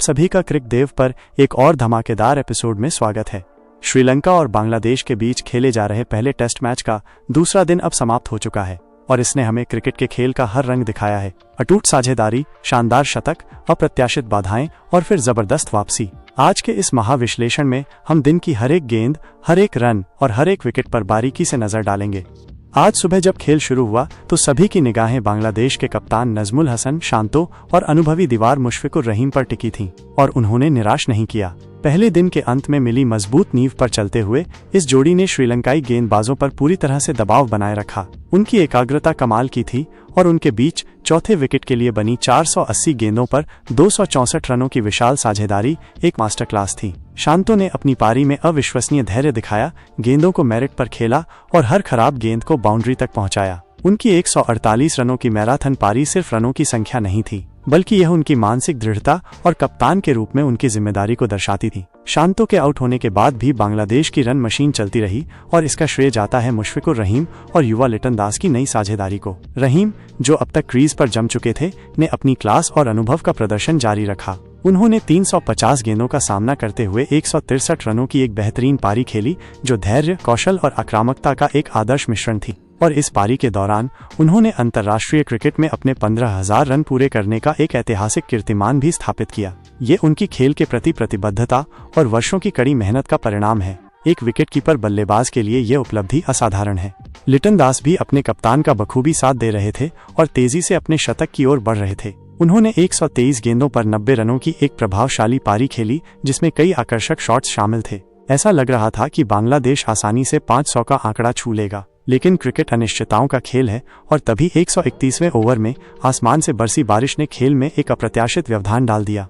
सभी का क्रिक देव पर एक और धमाकेदार एपिसोड में स्वागत है। श्रीलंका और बांग्लादेश के बीच खेले जा रहे पहले टेस्ट मैच का दूसरा दिन अब समाप्त हो चुका है और इसने हमें क्रिकेट के खेल का हर रंग दिखाया है। अटूट साझेदारी, शानदार शतक, अप्रत्याशित बाधाएं और फिर जबरदस्त वापसी। आज के इस महाविश्लेषण में हम दिन की हर एक गेंद, हर एक रन और हर एक विकेट पर बारीकी से नजर डालेंगे। आज सुबह जब खेल शुरू हुआ तो सभी की निगाहें बांग्लादेश के कप्तान नजमुल हसन शांतो और अनुभवी दीवार मुशफिकुर रहीम पर टिकी थीं और उन्होंने निराश नहीं किया। पहले दिन के अंत में मिली मजबूत नींव पर चलते हुए इस जोड़ी ने श्रीलंकाई गेंदबाजों पर पूरी तरह से दबाव बनाए रखा। उनकी एकाग्रता कमाल की थी और उनके बीच चौथे विकेट के लिए बनी 480 गेंदों पर 264 रनों की विशाल साझेदारी एक मास्टर क्लास थी। शांतो ने अपनी पारी में अविश्वसनीय धैर्य दिखाया, गेंदों को मेरिट पर खेला और हर खराब गेंद को बाउंड्री तक पहुंचाया। उनकी 148 रनों की मैराथन पारी सिर्फ रनों की संख्या नहीं थी, बल्कि यह उनकी मानसिक दृढ़ता और कप्तान के रूप में उनकी जिम्मेदारी को दर्शाती थी। शांतो के आउट होने के बाद भी बांग्लादेश की रन मशीन चलती रही और इसका श्रेय जाता है मुशफिकुर रहीम और युवा लिटन दास की नई साझेदारी को। रहीम, जो अब तक क्रीज पर जम चुके थे, ने अपनी क्लास और अनुभव का प्रदर्शन जारी रखा। उन्होंने 350 गेंदों का सामना करते हुए 163 रनों की एक बेहतरीन पारी खेली, जो धैर्य, कौशल और आक्रामकता का एक आदर्श मिश्रण थी। और इस पारी के दौरान उन्होंने अंतर्राष्ट्रीय क्रिकेट में अपने 15,000 रन पूरे करने का एक ऐतिहासिक कीर्तिमान भी स्थापित किया। ये उनकी खेल के प्रति प्रतिबद्धता और वर्षों की कड़ी मेहनत का परिणाम है। एक विकेटकीपर बल्लेबाज के लिए ये उपलब्धि असाधारण है। लिटन दास भी अपने कप्तान का बखूबी साथ दे रहे थे और तेजी से अपने शतक की ओर बढ़ रहे थे। उन्होंने 123 गेंदों पर 90 रनों की एक प्रभावशाली पारी खेली, जिसमें कई आकर्षक शॉट्स शामिल थे। ऐसा लग रहा था कि बांग्लादेश आसानी से 500 का आंकड़ा छू लेगा, लेकिन क्रिकेट अनिश्चितताओं का खेल है और तभी 131वें ओवर में आसमान से बरसी बारिश ने खेल में एक अप्रत्याशित व्यवधान डाल दिया।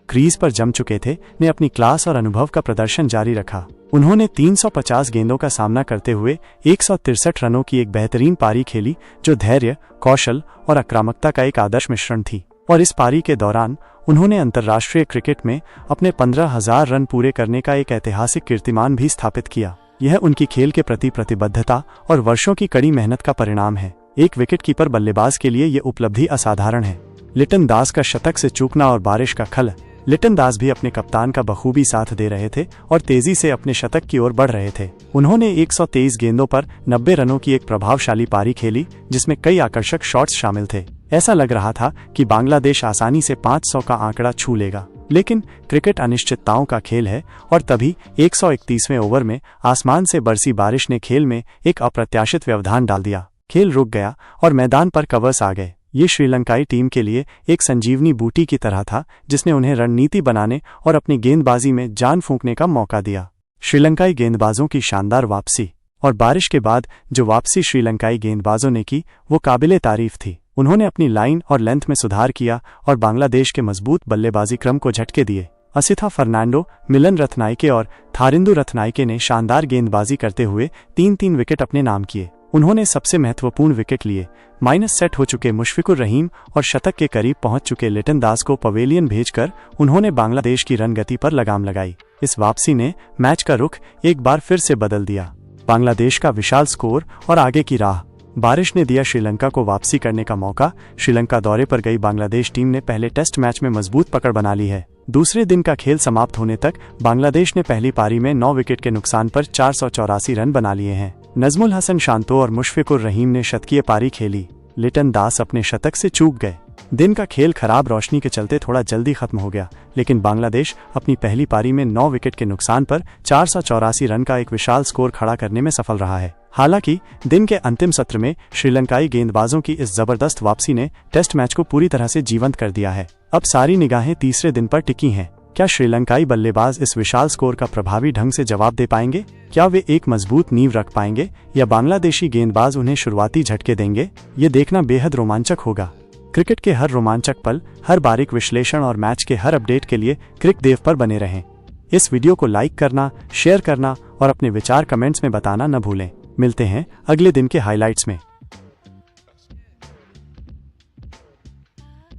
क्रीज पर जम चुके थे ने अपनी क्लास और अनुभव का प्रदर्शन जारी रखा। उन्होंने 350 गेंदों का सामना करते हुए 163 रनों की एक बेहतरीन पारी खेली, जो धैर्य, कौशल और आक्रामकता का एक आदर्श मिश्रण थी। और इस पारी के दौरान उन्होंने अंतर्राष्ट्रीय क्रिकेट में अपने 15,000 रन पूरे करने का एक ऐतिहासिक कीर्तिमान भी स्थापित किया। यह उनकी खेल के प्रति प्रतिबद्धता और वर्षों की कड़ी मेहनत का परिणाम है। एक विकेटकीपर बल्लेबाज के लिए यह उपलब्धि असाधारण है। लिटन दास का शतक से चूकना और बारिश का खल। लिटन दास भी अपने कप्तान का बखूबी साथ दे रहे थे और तेजी से अपने शतक की ओर बढ़ रहे थे। उन्होंने 123 गेंदों पर 90 रनों की एक प्रभावशाली पारी खेली, जिसमें कई आकर्षक शॉट्स शामिल थे। ऐसा लग रहा था कि बांग्लादेश आसानी से 500 का आंकड़ा छू लेगा, लेकिन क्रिकेट अनिश्चितताओं का खेल है और तभी 131वें ओवर में आसमान से बरसी बारिश ने खेल में एक अप्रत्याशित व्यवधान डाल दिया। खेल रुक गया और मैदान पर कवर्स आ गए। ये श्रीलंकाई टीम के लिए एक संजीवनी बूटी की तरह था, जिसने उन्हें रणनीति बनाने और अपनी गेंदबाजी में जान फूंकने का मौका दिया। श्रीलंकाई गेंदबाजों की शानदार वापसी और बारिश के बाद जो वापसी श्रीलंकाई गेंदबाजों ने की, वो काबिले तारीफ थी। उन्होंने अपनी लाइन और लेंथ में सुधार किया और बांग्लादेश के मजबूत बल्लेबाजी क्रम को झटके दिए। असिथा फर्नांडो, मिलन रत्नायके और थारिंदु रत्नायके ने शानदार गेंदबाजी करते हुए 3-3 विकेट अपने नाम किए। उन्होंने सबसे महत्वपूर्ण विकेट लिए। माइनस सेट हो चुके मुशफिकुर रहीम और शतक के करीब पहुंच चुके लिटन दास को पवेलियन भेजकर उन्होंने बांग्लादेश की रन गति पर लगाम लगाई। इस वापसी ने मैच का रुख एक बार फिर से बदल दिया। बांग्लादेश का विशाल स्कोर और आगे की राह। बारिश ने दिया श्रीलंका को वापसी करने का मौका। श्रीलंका दौरे पर गई बांग्लादेश टीम ने पहले टेस्ट मैच में मजबूत पकड़ बना ली है। दूसरे दिन का खेल समाप्त होने तक बांग्लादेश ने पहली पारी में 9 विकेट के नुकसान पर 484 रन बना लिए हैं। नजमुल हसन शांतो और मुशफिकुर रहीम ने शतकीय पारी खेली। लिटन दास अपने शतक से चूक गए। दिन का खेल खराब रोशनी के चलते थोड़ा जल्दी खत्म हो गया, लेकिन बांग्लादेश अपनी पहली पारी में 9 विकेट के नुकसान पर 484 रन का एक विशाल स्कोर खड़ा करने में सफल रहा है। हालांकि दिन के अंतिम सत्र में श्रीलंकाई गेंदबाजों की इस जबरदस्त वापसी ने टेस्ट मैच को पूरी तरह से जीवंत कर दिया है। अब सारी निगाहें तीसरे दिन पर टिकी हैं। क्या श्रीलंकाई बल्लेबाज इस विशाल स्कोर का प्रभावी ढंग से जवाब दे पाएंगे? क्या वे एक मजबूत नींव रख पाएंगे या बांग्लादेशी गेंदबाज उन्हें शुरुआती झटके देंगे? ये देखना बेहद रोमांचक होगा। क्रिकेट के हर रोमांचक पल, हर बारीक विश्लेषण और मैच के हर अपडेट के लिए क्रिक देव पर बने रहें। इस वीडियो को लाइक करना, शेयर करना और अपने विचार कमेंट्स में बताना न भूलें। मिलते हैं अगले दिन के हाइलाइट्स में।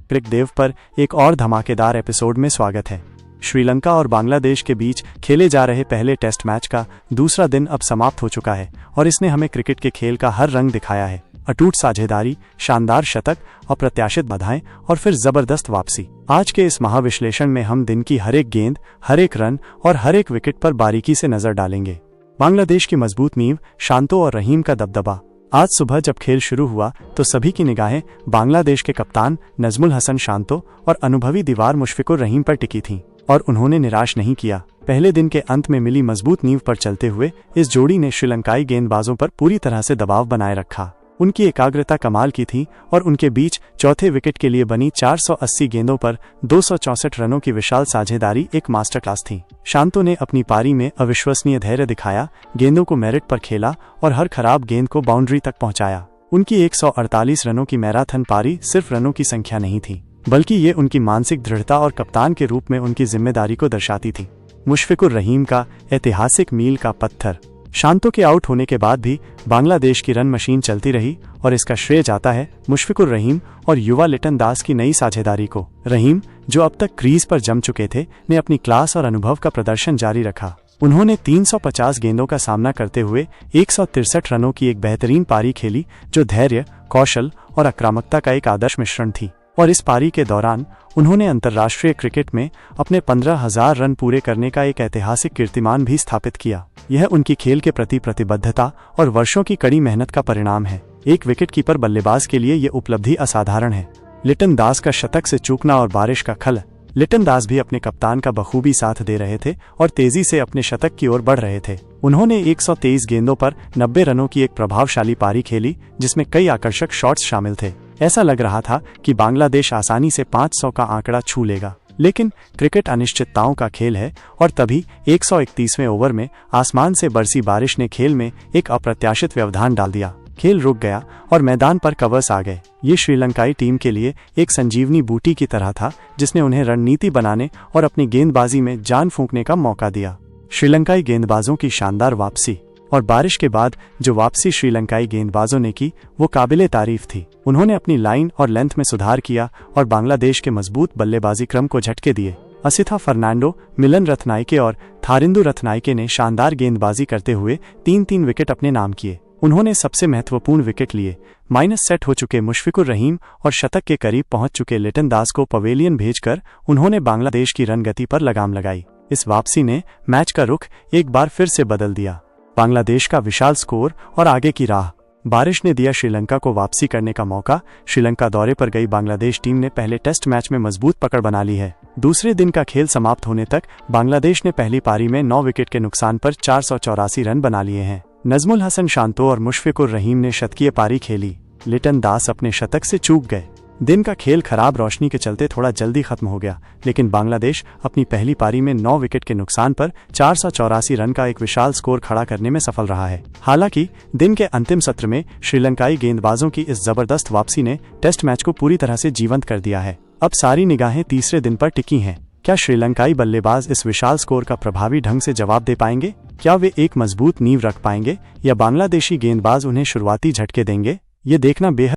क्रिक देव पर एक और धमाकेदार एपिसोड में स्वागत है। श्रीलंका और बांग्लादेश के बीच खेले जा रहे पहले टेस्ट मैच का दूसरा दिन अब समाप्त हो चुका है और इसने हमें क्रिकेट के खेल का हर रंग दिखाया है। अटूट साझेदारी, शानदार शतक, अप्रत्याशित बाधाएं और फिर जबरदस्त वापसी। आज के इस महाविश्लेषण में हम दिन की हर एक गेंद, हर एक रन और हर एक विकेट पर बारीकी से नजर डालेंगे। बांग्लादेश की मजबूत नींव, शांतो और रहीम का दबदबा। आज सुबह जब खेल शुरू हुआ तो सभी की निगाहें बांग्लादेश के कप्तान नजमुल हसन शांतो और अनुभवी दीवार मुशफिकुर रहीम पर टिकी थीं, और उन्होंने निराश नहीं किया। पहले दिन के अंत में मिली मजबूत नींव पर चलते हुए इस जोड़ी ने श्रीलंकाई गेंदबाजों पर पूरी तरह से दबाव बनाए रखा। उनकी एकाग्रता कमाल की थी और उनके बीच चौथे विकेट के लिए बनी 480 गेंदों पर 264 रनों की विशाल साझेदारी एक मास्टरक्लास थी। शांतो ने अपनी पारी में अविश्वसनीय धैर्य दिखाया, गेंदों को मेरिट पर खेला और हर खराब गेंद को बाउंड्री तक पहुंचाया। उनकी 148 रनों की मैराथन पारी सिर्फ रनों की संख्या नहीं थी, बल्कि ये उनकी मानसिक दृढ़ता और कप्तान के रूप में उनकी जिम्मेदारी को दर्शाती थी। मुशफिकुर रहीम का ऐतिहासिक मील का पत्थर। शांतो के आउट होने के बाद भी बांग्लादेश की रन मशीन चलती रही और इसका श्रेय जाता है मुशफिकुर रहीम और युवा लिटन दास की नई साझेदारी को। रहीम, जो अब तक क्रीज पर जम चुके थे, ने अपनी क्लास और अनुभव का प्रदर्शन जारी रखा। उन्होंने 350 गेंदों का सामना करते हुए 163 रनों की एक बेहतरीन पारी खेली, जो धैर्य, कौशल और आक्रामकता का एक आदर्श मिश्रण थी। और इस पारी के दौरान उन्होंने अंतर्राष्ट्रीय क्रिकेट में अपने 15,000 रन पूरे करने का एक ऐतिहासिक कीर्तिमान भी स्थापित किया। यह उनकी खेल के प्रति प्रतिबद्धता और वर्षों की कड़ी मेहनत का परिणाम है। एक विकेटकीपर बल्लेबाज के लिए ये उपलब्धि असाधारण है। लिटन दास का शतक से चूकना और बारिश का खल। लिटन दास भी अपने कप्तान का बखूबी साथ दे रहे थे और तेजी से अपने शतक की ओर बढ़ रहे थे। उन्होंने 123 गेंदों पर 90 रनों की एक प्रभावशाली पारी खेली, जिसमें कई आकर्षक शॉट्स शामिल थे। ऐसा लग रहा था कि बांग्लादेश आसानी से 500 का आंकड़ा छू लेगा, लेकिन क्रिकेट अनिश्चितताओं का खेल है और तभी 131वें ओवर में आसमान से बरसी बारिश ने खेल में एक अप्रत्याशित व्यवधान डाल दिया। खेल रुक गया और मैदान पर कवर्स आ गए। ये श्रीलंकाई टीम के लिए एक संजीवनी बूटी की तरह था, जिसने उन्हें रणनीति बनाने और अपनी गेंदबाजी में जान फूंकने का मौका दिया। श्रीलंकाई गेंदबाजों की शानदार वापसी और बारिश के बाद जो वापसी श्रीलंकाई गेंदबाजों ने की, वो काबिले तारीफ थी। उन्होंने अपनी लाइन और लेंथ में सुधार किया और बांग्लादेश के मजबूत बल्लेबाजी क्रम को झटके दिए। असिथा फर्नांडो, मिलन रत्नायके और थारिंदु रत्नायके ने शानदार गेंदबाजी करते हुए 3-3 विकेट अपने नाम किए। उन्होंने सबसे महत्वपूर्ण विकेट लिए। माइनस सेट हो चुके मुशफिकुर रहीम और शतक के करीब पहुंच चुके लिटन दास को पवेलियन भेजकर उन्होंने बांग्लादेश की रन गति पर लगाम लगाई। इस वापसी ने मैच का रुख एक बार फिर से बदल दिया। बांग्लादेश का विशाल स्कोर और आगे की राह। बारिश ने दिया श्रीलंका को वापसी करने का मौका। श्रीलंका दौरे पर गई बांग्लादेश टीम ने पहले टेस्ट मैच में मजबूत पकड़ बना ली है। दूसरे दिन का खेल समाप्त होने तक बांग्लादेश ने पहली पारी में 9 विकेट के नुकसान पर 484 रन बना लिए हैं। नजमुल हसन शांतो और मुशफिकुर रहीम ने शतकीय पारी खेली। लिटन दास अपने शतक से चूक गए। दिन का खेल खराब रोशनी के चलते थोड़ा जल्दी खत्म हो गया, लेकिन बांग्लादेश अपनी पहली पारी में 9 विकेट के नुकसान पर 484 रन का एक विशाल स्कोर खड़ा करने में सफल रहा है। हालांकि दिन के अंतिम सत्र में श्रीलंकाई गेंदबाजों की इस जबरदस्त वापसी ने टेस्ट मैच को पूरी तरह से जीवंत कर दिया है। अब सारी निगाहें तीसरे दिन पर टिकी हैं। क्या श्रीलंकाई बल्लेबाज इस विशाल स्कोर का प्रभावी ढंग से जवाब दे पाएंगे? क्या वे एक मजबूत नींव रख पाएंगे या बांग्लादेशी गेंदबाज उन्हें शुरुआती झटके देंगे? ये देखना बेहद